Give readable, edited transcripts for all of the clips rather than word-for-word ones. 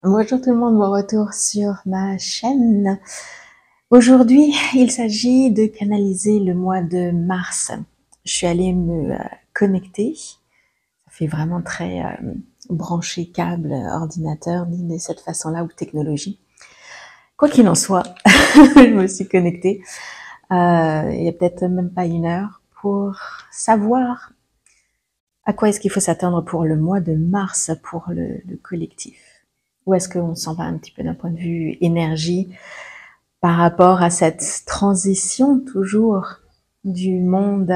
Bonjour tout le monde, bon retour sur ma chaîne. Aujourd'hui, il s'agit de canaliser le mois de mars. Je suis allée me connecter. Ça fait vraiment très branché câble, ordinateur, dit de cette façon-là ou technologie. Quoi qu'il en soit, je me suis connectée il y a peut-être même pas une heure pour savoir à quoi est-ce qu'il faut s'attendre pour le mois de mars pour le collectif. Où est-ce qu'on s'en va un petit peu d'un point de vue énergie par rapport à cette transition toujours du monde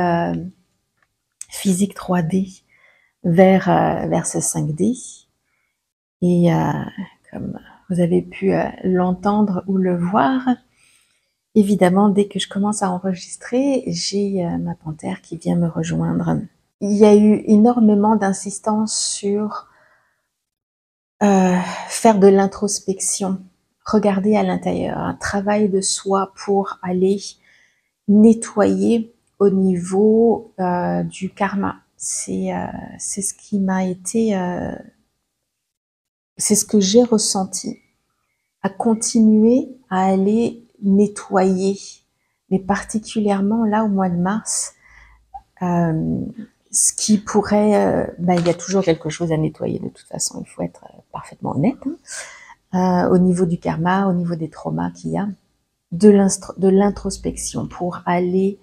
physique 3D vers ce 5D. Et comme vous avez pu l'entendre ou le voir, évidemment, dès que je commence à enregistrer, j'ai ma panthère qui vient me rejoindre. Il y a eu énormément d'insistance sur faire de l'introspection, regarder à l'intérieur, un travail de soi pour aller nettoyer au niveau du karma. C'est ce qui m'a été, c'est ce que j'ai ressenti, à continuer à aller nettoyer, mais particulièrement là au mois de mars, ce qui pourrait, il y a toujours quelque chose à nettoyer de toute façon, il faut être parfaitement honnête, au niveau du karma, au niveau des traumas qu'il y a, de l'introspection pour aller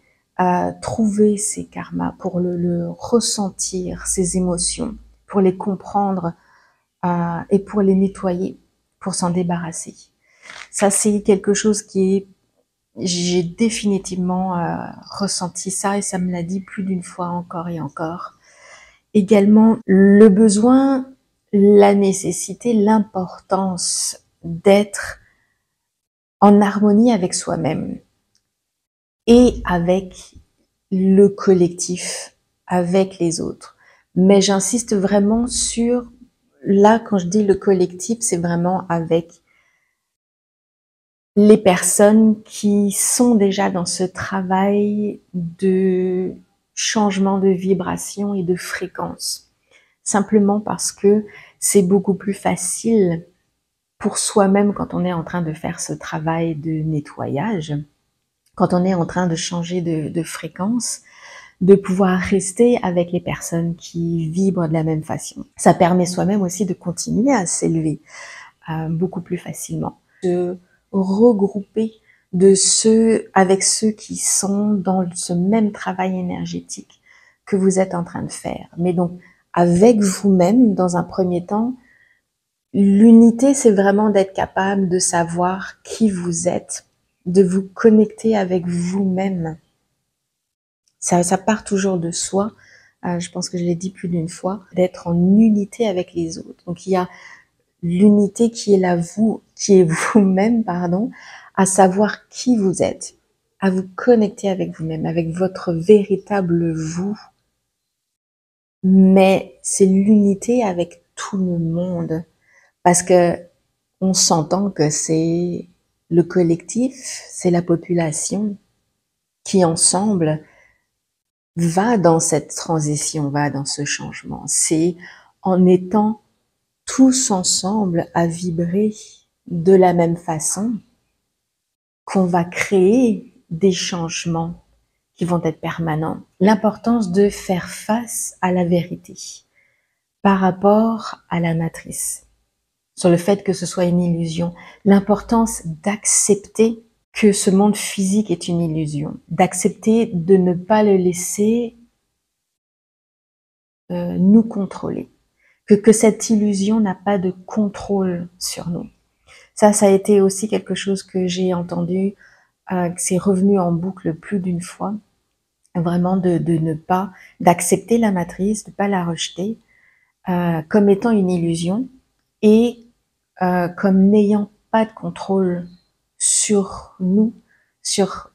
trouver ces karmas, pour le ressentir, ces émotions, pour les comprendre et pour les nettoyer, pour s'en débarrasser. Ça, c'est quelque chose qui est, j'ai définitivement ressenti ça et ça me l'a dit plus d'une fois encore et encore. Également, le besoin, la nécessité, l'importance d'être en harmonie avec soi-même et avec le collectif, avec les autres. Mais j'insiste vraiment sur, là, quand je dis le collectif, c'est vraiment avec les personnes qui sont déjà dans ce travail de changement de vibration et de fréquence. Simplement parce que c'est beaucoup plus facile pour soi-même quand on est en train de faire ce travail de nettoyage, quand on est en train de changer de fréquence, de pouvoir rester avec les personnes qui vibrent de la même façon. Ça permet soi-même aussi de continuer à s'élever beaucoup plus facilement, de regrouper avec ceux qui sont dans ce même travail énergétique que vous êtes en train de faire. Mais donc, avec vous-même, dans un premier temps, l'unité, c'est vraiment d'être capable de savoir qui vous êtes, de vous connecter avec vous-même. Ça part toujours de soi. Je pense que je l'ai dit plus d'une fois, d'être en unité avec les autres. Donc il y a l'unité qui est vous-même, pardon, à savoir qui vous êtes, à vous connecter avec vous-même, avec votre véritable vous. Mais c'est l'unité avec tout le monde, parce que on s'entend que c'est le collectif, c'est la population qui ensemble va dans cette transition, va dans ce changement. C'est en étant tous ensemble à vibrer de la même façon qu'on va créer des changements qui vont être permanents. L'importance de faire face à la vérité par rapport à la matrice, sur le fait que ce soit une illusion, l'importance d'accepter que ce monde physique est une illusion, d'accepter de ne pas le laisser nous contrôler, que cette illusion n'a pas de contrôle sur nous. Ça a été aussi quelque chose que j'ai entendu, que c'est revenu en boucle plus d'une fois, vraiment de ne pas, d'accepter la matrice, de ne pas la rejeter comme étant une illusion et comme n'ayant pas de contrôle sur nous, sur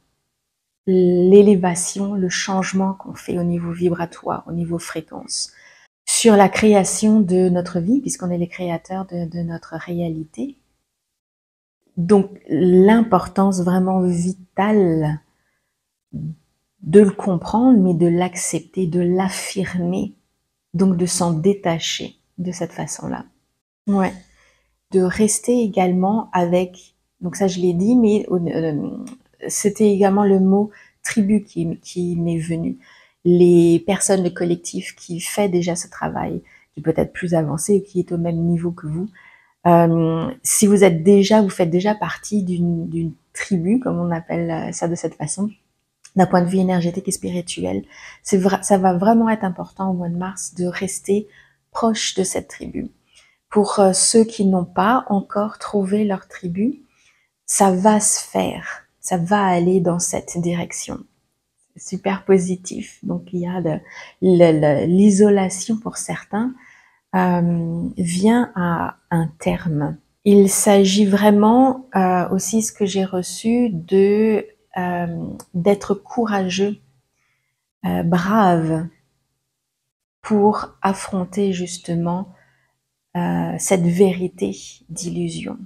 l'élévation, le changement qu'on fait au niveau vibratoire, au niveau fréquence, sur la création de notre vie, puisqu'on est les créateurs de notre réalité. Donc l'importance vraiment vitale de le comprendre, mais de l'accepter, de l'affirmer, donc de s'en détacher de cette façon-là. Ouais. de rester également avec, donc ça je l'ai dit, mais c'était également le mot tribu qui m'est venu. Les personnes, le collectif qui fait déjà ce travail, qui peut être plus avancé, qui est au même niveau que vous. Si vous êtes déjà, vous faites déjà partie d'une tribu, comme on appelle ça de cette façon, d'un point de vue énergétique et spirituel, ça va vraiment être important au mois de mars de rester proche de cette tribu. Pour ceux qui n'ont pas encore trouvé leur tribu, ça va se faire, ça va aller dans cette direction. C'est super positif. Donc il y a l'isolation pour certains vient à un terme. Il s'agit vraiment aussi, ce que j'ai reçu, d'être courageux, brave, pour affronter justement cette vérité d'illusion.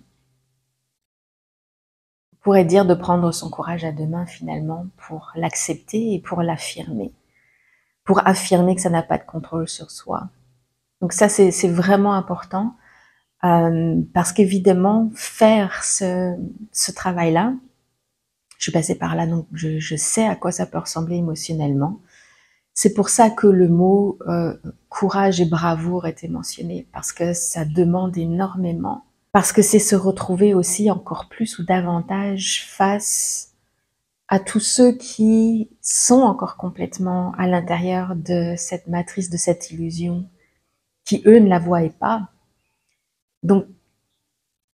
On pourrait dire de prendre son courage à deux mains finalement pour l'accepter et pour l'affirmer. Pour affirmer que ça n'a pas de contrôle sur soi. Donc ça, c'est vraiment important parce qu'évidemment, faire ce travail-là, je suis passée par là, donc je sais à quoi ça peut ressembler émotionnellement. C'est pour ça que le mot courage et bravoure était mentionné, parce que ça demande énormément. Parce que c'est se retrouver aussi encore plus ou davantage face à tous ceux qui sont encore complètement à l'intérieur de cette matrice, de cette illusion, qui eux ne la voient pas. Donc,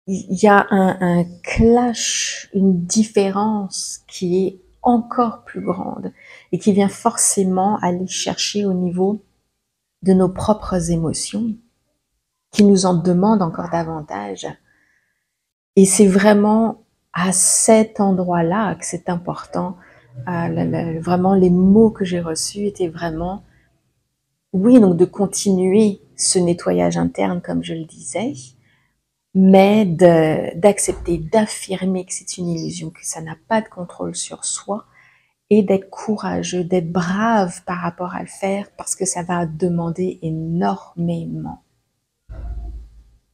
il y a un clash, une différence qui est encore plus grande et qui vient forcément aller chercher au niveau de nos propres émotions, qui nous en demandent encore davantage. Et c'est vraiment à cet endroit-là que c'est important. Vraiment, les mots que j'ai reçus étaient vraiment, oui, donc de continuer ce nettoyage interne, comme je le disais, mais d'accepter, d'affirmer que c'est une illusion, que ça n'a pas de contrôle sur soi, et d'être courageux, d'être brave par rapport à le faire, parce que ça va demander énormément,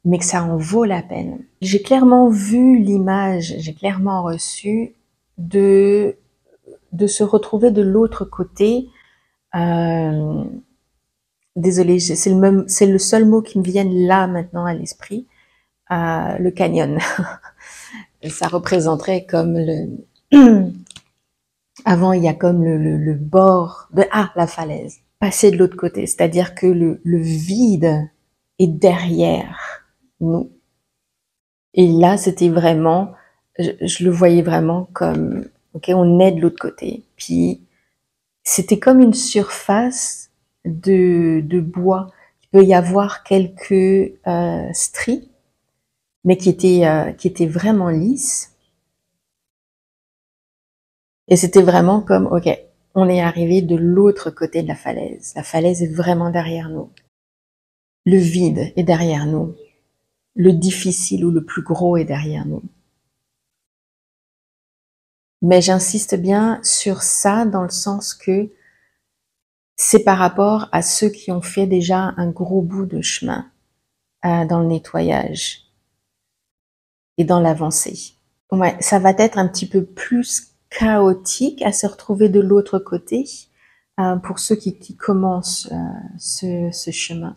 mais que ça en vaut la peine. J'ai clairement vu l'image, j'ai clairement reçu de se retrouver de l'autre côté. Désolée, c'est le seul mot qui me vient là maintenant à l'esprit. Le canyon. Ça représenterait comme avant il y a comme le bord de la falaise. Passer de l'autre côté, c'est-à-dire que le vide est derrière nous. Et là, c'était vraiment, je le voyais vraiment comme, ok, on est de l'autre côté. Puis c'était comme une surface de bois. Il peut y avoir quelques stries, mais qui étaient vraiment lisses. Et c'était vraiment comme, ok, on est arrivé de l'autre côté de la falaise. La falaise est vraiment derrière nous. Le vide est derrière nous. Le difficile ou le plus gros est derrière nous. Mais j'insiste bien sur ça dans le sens que c'est par rapport à ceux qui ont fait déjà un gros bout de chemin dans le nettoyage et dans l'avancée. Ouais, ça va être un petit peu plus chaotique à se retrouver de l'autre côté pour ceux qui commencent ce chemin.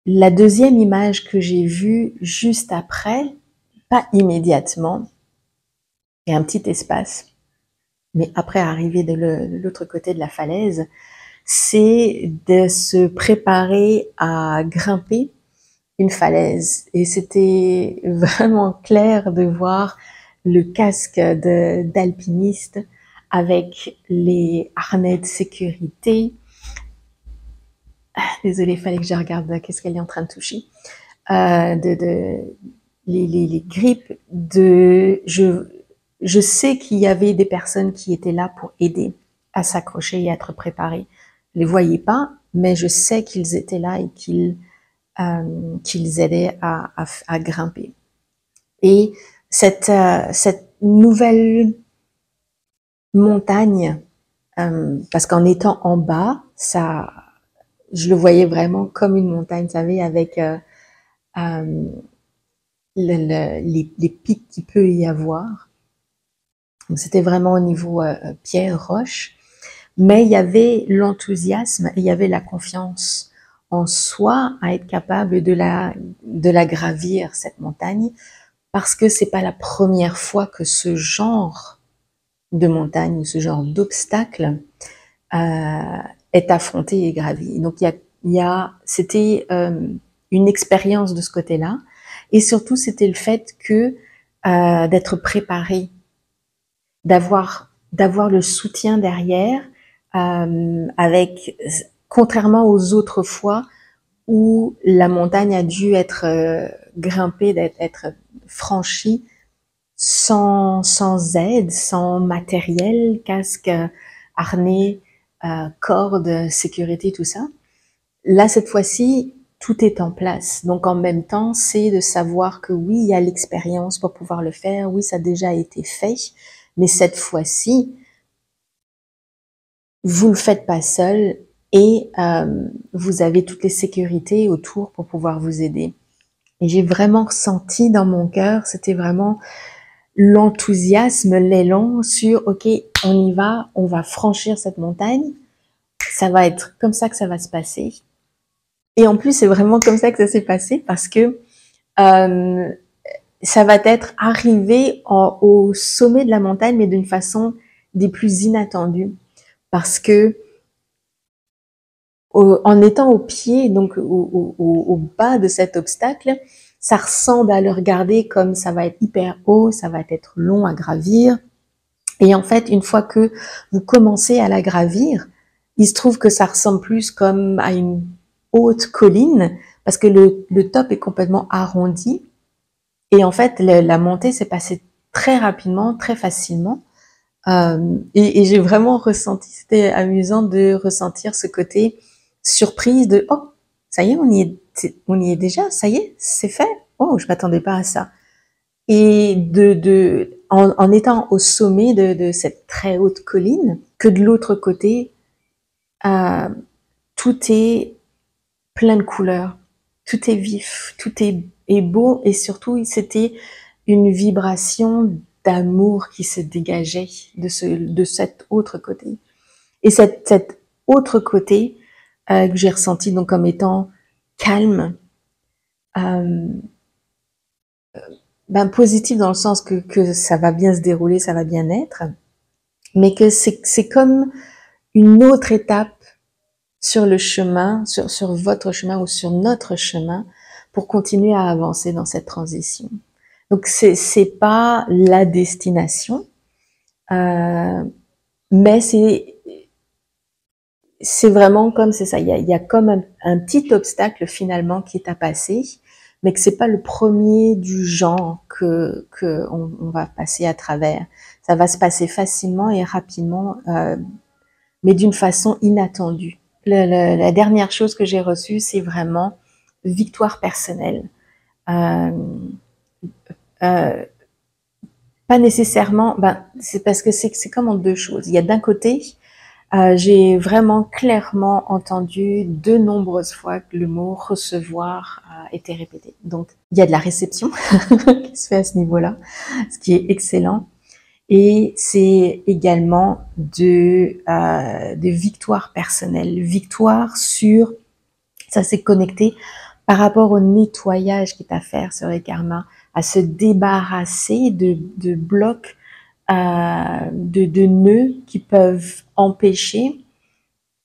La deuxième image que j'ai vue juste après, pas immédiatement, il y a un petit espace, mais après arriver de l'autre côté de la falaise, c'est de se préparer à grimper une falaise. Et c'était vraiment clair de voir le casque d'alpiniste avec les harnais de sécurité. Désolée, il fallait que je regarde qu'est-ce qu'elle est en train de toucher. Les grippes je sais qu'il y avait des personnes qui étaient là pour aider à s'accrocher et à être préparés. Je les voyais pas, mais je sais qu'ils étaient là et qu'ils aidaient à grimper. Et cette nouvelle montagne, parce qu'en étant en bas, je le voyais vraiment comme une montagne, vous savez, avec les pics qu'il peut y avoir. Donc c'était vraiment au niveau pierre, roche. Mais il y avait l'enthousiasme et il y avait la confiance en soi à être capable de la gravir, cette montagne, parce que c'est pas la première fois que ce genre de montagne ou ce genre d'obstacle est affronté et gravi. Donc c'était une expérience de ce côté-là, et surtout c'était le fait que d'être préparé, d'avoir le soutien derrière, avec, contrairement aux autres fois où la montagne a dû être grimpée, être franchie sans aide, sans matériel, casque, harnais, corde, sécurité, tout ça. Là, cette fois-ci, tout est en place. Donc, en même temps, c'est de savoir que oui, il y a l'expérience pour pouvoir le faire. Oui, ça a déjà été fait. Mais cette fois-ci, vous le faites pas seul et vous avez toutes les sécurités autour pour pouvoir vous aider. Et j'ai vraiment ressenti dans mon cœur, c'était vraiment l'enthousiasme, l'élan sur ok, on y va, on va franchir cette montagne. Ça va être comme ça que ça va se passer. Et en plus, c'est vraiment comme ça que ça s'est passé parce que ça va être arrivé au sommet de la montagne, mais d'une façon des plus inattendues. Parce que en étant au pied, donc au bas de cet obstacle, ça ressemble à le regarder comme ça va être hyper haut, ça va être long à gravir. Et en fait, une fois que vous commencez à la gravir, il se trouve que ça ressemble plus comme à une haute colline, parce que le top est complètement arrondi. Et en fait, la montée s'est passée très rapidement, très facilement. Et j'ai vraiment ressenti, c'était amusant de ressentir ce côté surprise de oh, ça y est, on y est déjà, ça y est, c'est fait. Oh, je m'attendais pas à ça. Et en étant au sommet de cette très haute colline, que de l'autre côté, euh, tout est plein de couleurs, tout est vif, est beau, et surtout c'était une vibration d'amour qui se dégageait de cet autre côté. Et cet autre côté que j'ai ressenti donc comme étant calme, euh, positif dans le sens que ça va bien se dérouler, ça va bien être, mais que c'est comme une autre étape sur le chemin, sur votre chemin ou sur notre chemin pour continuer à avancer dans cette transition. Donc c'est pas la destination, mais c'est vraiment comme c'est ça. Il y a comme un petit obstacle finalement qui est à passer, mais que c'est pas le premier du genre que on va passer à travers. Ça va se passer facilement et rapidement, mais d'une façon inattendue. La dernière chose que j'ai reçue, c'est vraiment victoire personnelle. Euh, euh, Pas nécessairement, c'est parce que c'est comme en deux choses. Il y a d'un côté, j'ai vraiment clairement entendu de nombreuses fois que le mot recevoir était répété. Donc, il y a de la réception qui se fait à ce niveau-là, ce qui est excellent. Et c'est également de victoire personnelle, victoire sur, ça s'est connecté par rapport au nettoyage qui est à faire sur les karmas, à se débarrasser de blocs, de nœuds qui peuvent empêcher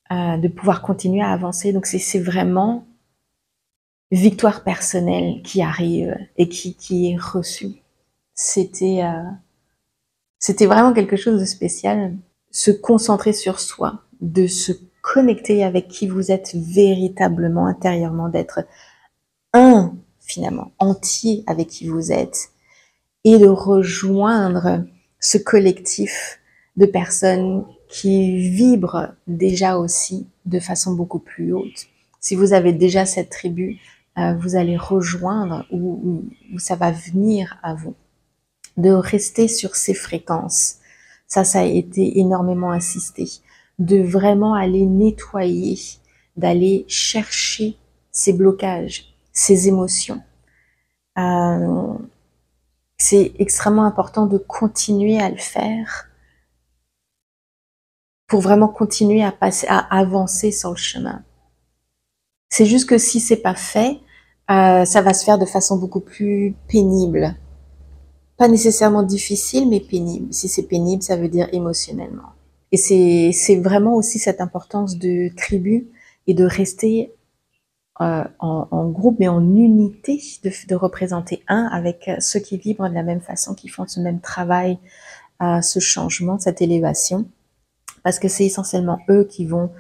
de pouvoir continuer à avancer. Donc c'est vraiment victoire personnelle qui arrive et qui est reçue. C'était vraiment quelque chose de spécial. Se concentrer sur soi, de se connecter avec qui vous êtes véritablement intérieurement, d'être un finalement, entier avec qui vous êtes, et de rejoindre ce collectif de personnes qui vibrent déjà aussi de façon beaucoup plus haute. Si vous avez déjà cette tribu, vous allez rejoindre ou ça va venir à vous. De rester sur ces fréquences. Ça a été énormément insisté. De vraiment aller nettoyer, d'aller chercher ces blocages, ces émotions, c'est extrêmement important de continuer à le faire pour vraiment continuer à avancer sur le chemin. C'est juste que si c'est pas fait, ça va se faire de façon beaucoup plus pénible. Pas nécessairement difficile, mais pénible. Si c'est pénible, ça veut dire émotionnellement. Et c'est vraiment aussi cette importance de tribu et de rester en groupe, mais en unité, de représenter un avec ceux qui vibrent de la même façon, qui font ce même travail, ce changement, cette élévation, parce que c'est essentiellement eux qui vont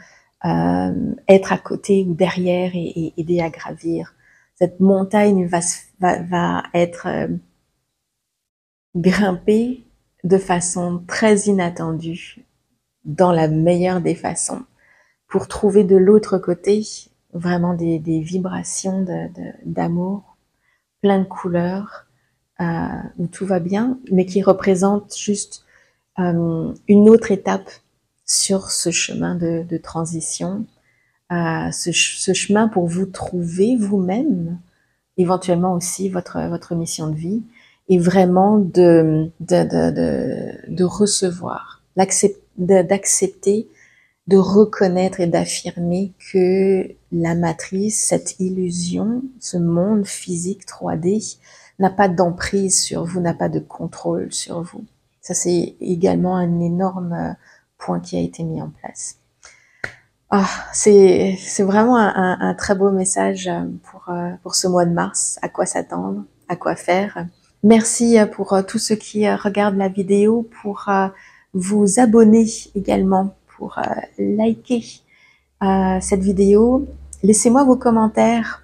être à côté ou derrière et aider à gravir. Cette montagne va être grimpée de façon très inattendue, dans la meilleure des façons, pour trouver de l'autre côté vraiment des vibrations d'amour, plein de couleurs, où tout va bien, mais qui représentent juste une autre étape sur ce chemin de transition, ce chemin pour vous trouver vous-même, éventuellement aussi votre mission de vie, et vraiment de recevoir, d'accepter, de reconnaître et d'affirmer que la matrice, cette illusion, ce monde physique 3D n'a pas d'emprise sur vous, n'a pas de contrôle sur vous. Ça, c'est également un énorme point qui a été mis en place. Ah, c'est vraiment un très beau message pour ce mois de mars. À quoi s'attendre, à quoi faire. Merci pour tous ceux qui regardent la vidéo, pour vous abonner également, pour liker cette vidéo. Laissez-moi vos commentaires.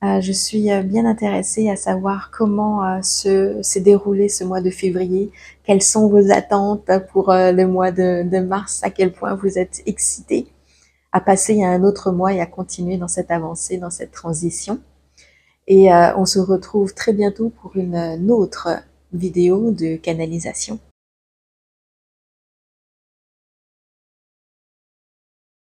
Je suis bien intéressée à savoir comment s'est déroulé ce mois de février. Quelles sont vos attentes pour le mois de mars? À quel point vous êtes excités à passer à un autre mois et à continuer dans cette avancée, dans cette transition. Et on se retrouve très bientôt pour une autre vidéo de canalisation.